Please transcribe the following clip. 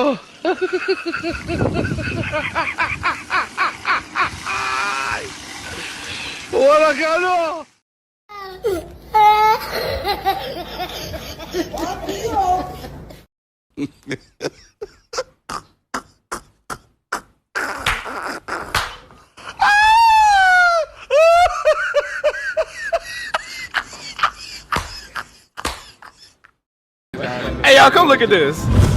¡Hola, Carlos! Hey, y'all, come look at this.